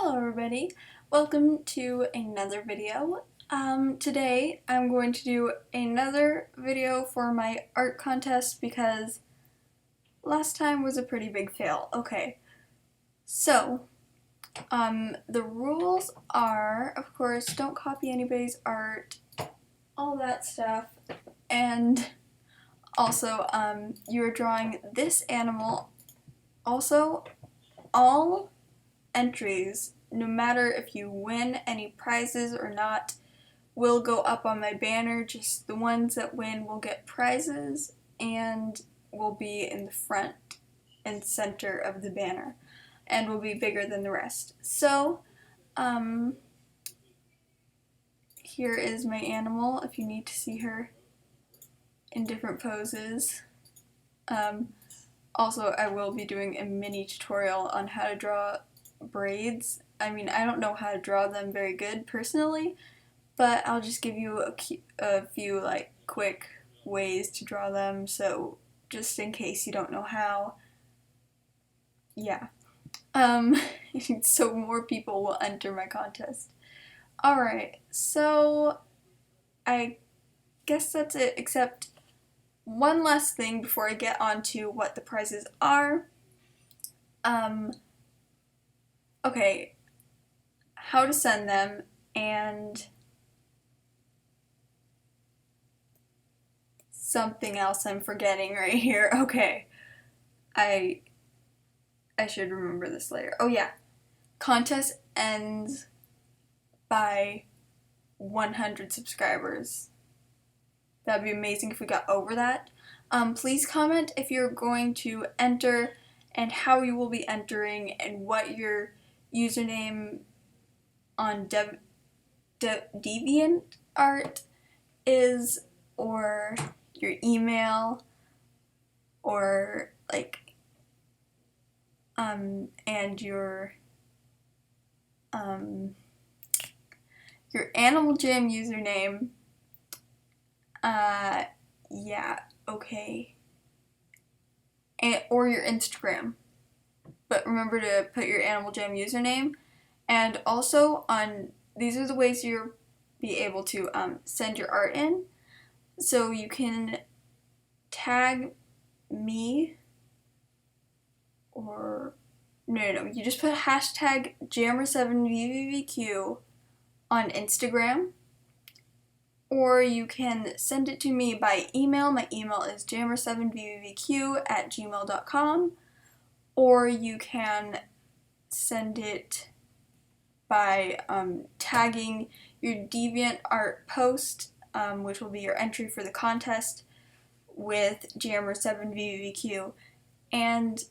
Hello everybody, welcome to another video. Today I'm going to do another video for my art contest because last time was a pretty big fail. Okay, so the rules are, of course, don't copy anybody's art, all that stuff, and also you're drawing this animal. Also, all entries, no matter if you win any prizes or not, will go up on my banner. Just the ones that win will get prizes and will be in the front and center of the banner and will be bigger than the rest. So, here is my animal if you need to see her in different poses. Also, I will be doing a mini tutorial on how to draw braids. I mean, I don't know how to draw them very good personally, but I'll just give you a few like quick ways to draw them, so just in case you don't know how. Yeah. So more people will enter my contest. Alright, so I guess that's it, except one last thing before I get on to what the prizes are. Okay, how to send them, and something else I'm forgetting right here. Okay, I should remember this later. Oh yeah, contest ends by 100 subscribers. That'd be amazing if we got over that. Please comment if you're going to enter and how you will be entering and what your username on DeviantArt is, or your email, or like and your Animal Jam username. Yeah, okay. Or your Instagram. But remember to put your Animal Jam username. And also, these are the ways you'll be able to send your art in. So you can tag me, or no, you just put hashtag Jammer7VVVQ on Instagram, or you can send it to me by email. My email is jammer7vvvq@gmail.com, or you can send it by tagging your DeviantArt post, which will be your entry for the contest, with Jammer7VVVQ. And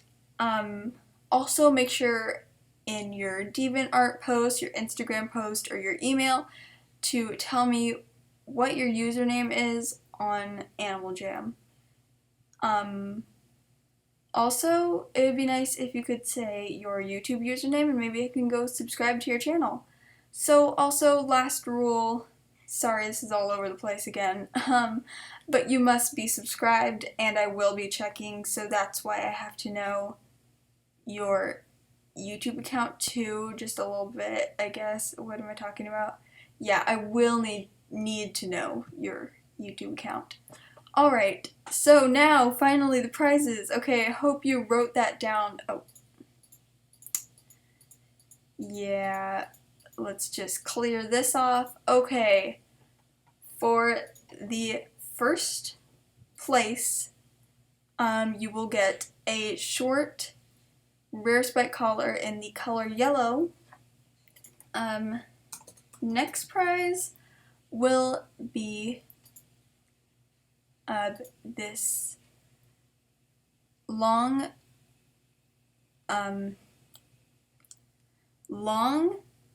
also make sure in your DeviantArt post, your Instagram post, or your email to tell me what your username is on Animal Jam. Also, it would be nice if you could say your YouTube username and maybe I can go subscribe to your channel. So also, last rule, sorry this is all over the place again, but you must be subscribed and I will be checking, so that's why I have to know your YouTube account too, just a little bit, I guess. What am I talking about? Yeah, I will need to know your YouTube account. Alright, so now, finally, the prizes. Okay, I hope you wrote that down. Oh. Yeah, let's just clear this off. Okay, for the first place, you will get a short rare spike collar in the color yellow. Next prize will be this long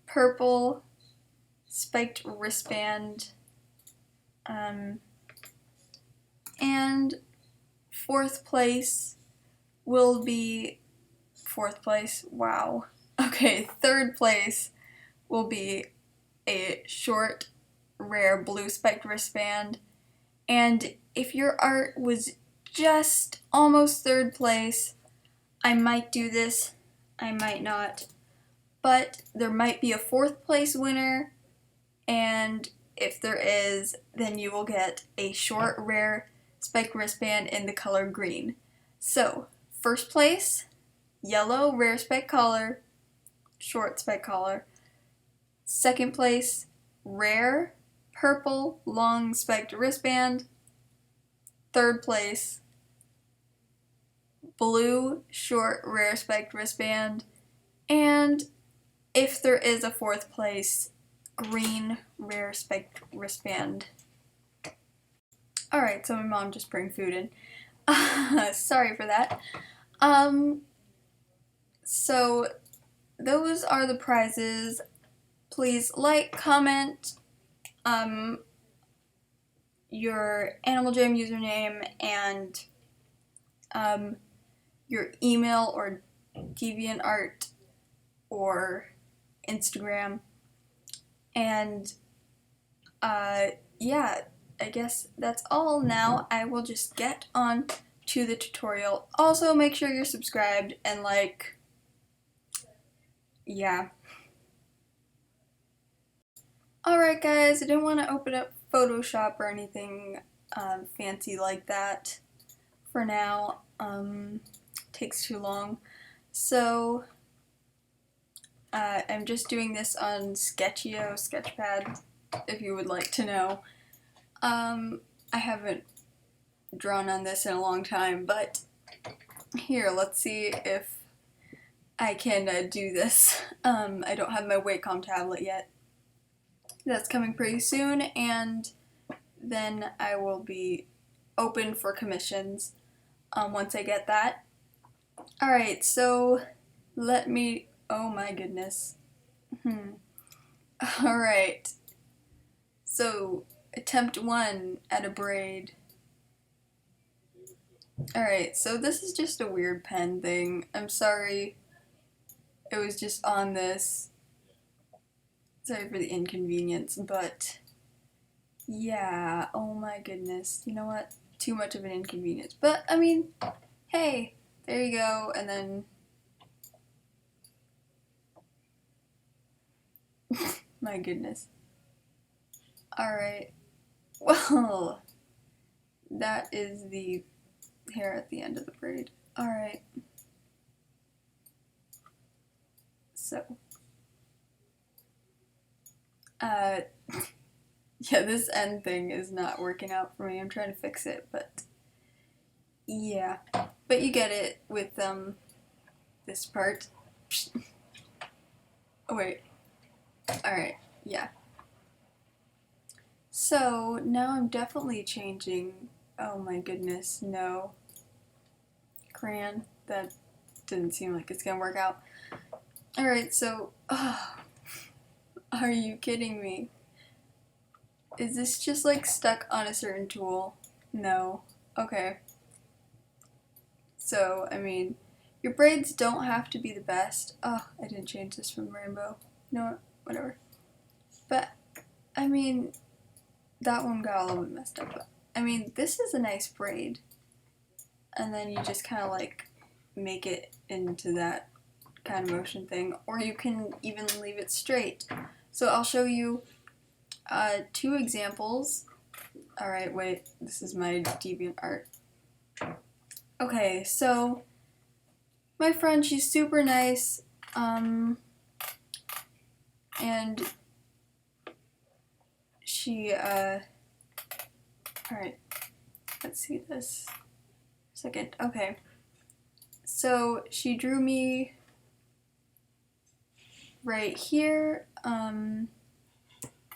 purple spiked wristband, and fourth place will be wow. Okay, third place will be a short rare blue spiked wristband. And if your art was just almost third place, I might do this, I might not. but there might be a 4th place winner, and if there is, then you will get a short rare spiked wristband in the color green. So, 1st place, yellow rare spiked collar, short spiked collar. 2nd place, rare purple long spiked wristband. 3rd place, blue short rare spiked wristband. And if there is a 4th place, green rare spiked wristband. Alright, so my mom just bring food in. Sorry for that. So those are the prizes. Please like, comment, your Animal Jam username and your email or DeviantArt or Instagram. And yeah, I guess that's all now. I will just get on to the tutorial. Also, make sure you're subscribed and like, yeah. Alright guys, I didn't want to open up Photoshop or anything fancy like that for now. Takes too long. So I'm just doing this on Sketchio, Sketchpad, if you would like to know. I haven't drawn on this in a long time, but here, let's see if I can do this. I don't have my Wacom tablet yet. That's coming pretty soon, and then I will be open for commissions once I get that. Alright, so let me, oh my goodness. Alright, so attempt 1 at a braid. Alright, so this is just a weird pen thing. I'm sorry it was just on this. Sorry for the inconvenience, but yeah, oh my goodness. You know what? Too much of an inconvenience. But, I mean, hey, there you go, and then my goodness. Alright, well, that is the hair at the end of the braid. Alright. So, yeah, this end thing is not working out for me. I'm trying to fix it, but yeah. But you get it with this part. Oh wait. Alright, yeah. So now I'm definitely changing. Oh my goodness, no. Crayon, that didn't seem like it's gonna work out. Alright, so, are you kidding me? Is this just like stuck on a certain tool? No. Okay. So, I mean, your braids don't have to be the best. Oh, I didn't change this from rainbow. You know what? Whatever. But, I mean, that one got a little bit messed up. But, I mean, this is a nice braid. And then you just kind of like make it into that kind of motion thing. Or you can even leave it straight. So I'll show you 2 examples. Alright, wait, this is my DeviantArt. Okay, so my friend, she's super nice, and she, alright, let's see this second. Okay, so she drew me right here,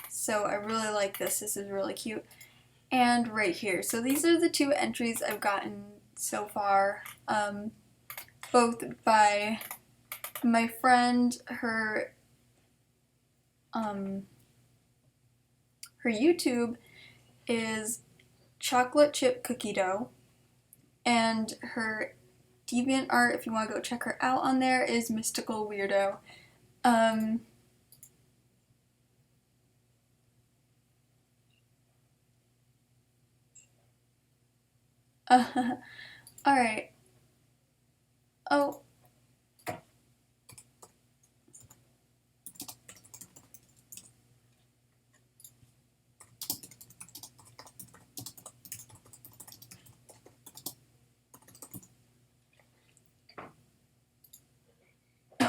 so I really like this. This is really cute. And right here. So these are the 2 entries I've gotten so far, both by my friend. Her YouTube is chocolate chip cookie dough, and her DeviantArt, if you want to go check her out on there, is mystical weirdo. Alright. Oh.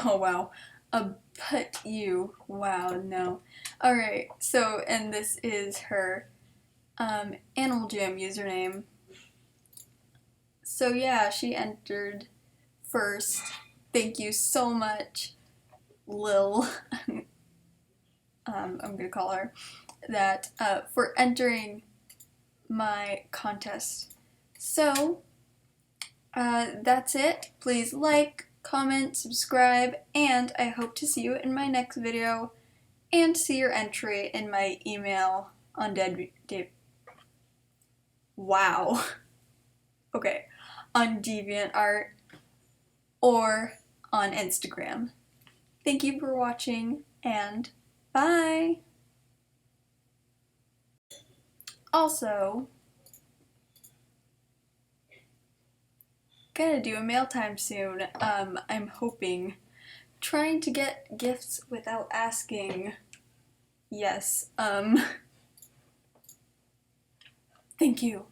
Oh wow. But you. Wow, no. Alright, so, and this is her Animal Jam username. So yeah, she entered first. Thank you so much, Lil. I'm gonna call her that, for entering my contest. So, that's it. Please like, comment, subscribe, and I hope to see you in my next video and see your entry in my email on wow. Okay. On DeviantArt or on Instagram. Thank you for watching and bye! Also, gonna do a mail time soon. I'm hoping. Trying to get gifts without asking. Yes, thank you.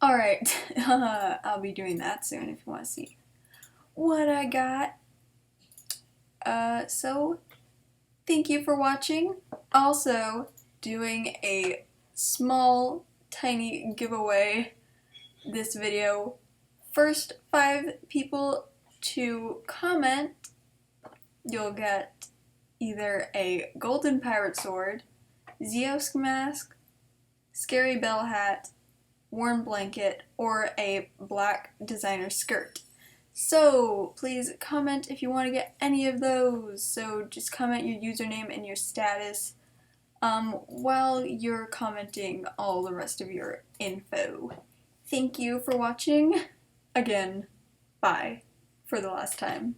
Alright, I'll be doing that soon if you want to see what I got. So, thank you for watching. Also, doing a small, tiny giveaway this video. First 5 people to comment, you'll get either a golden pirate sword, Zeosk mask, scary bell hat, warm blanket, or a black designer skirt. So please comment if you want to get any of those. So just comment your username and your status while you're commenting all the rest of your info. Thank you for watching. Again, bye for the last time.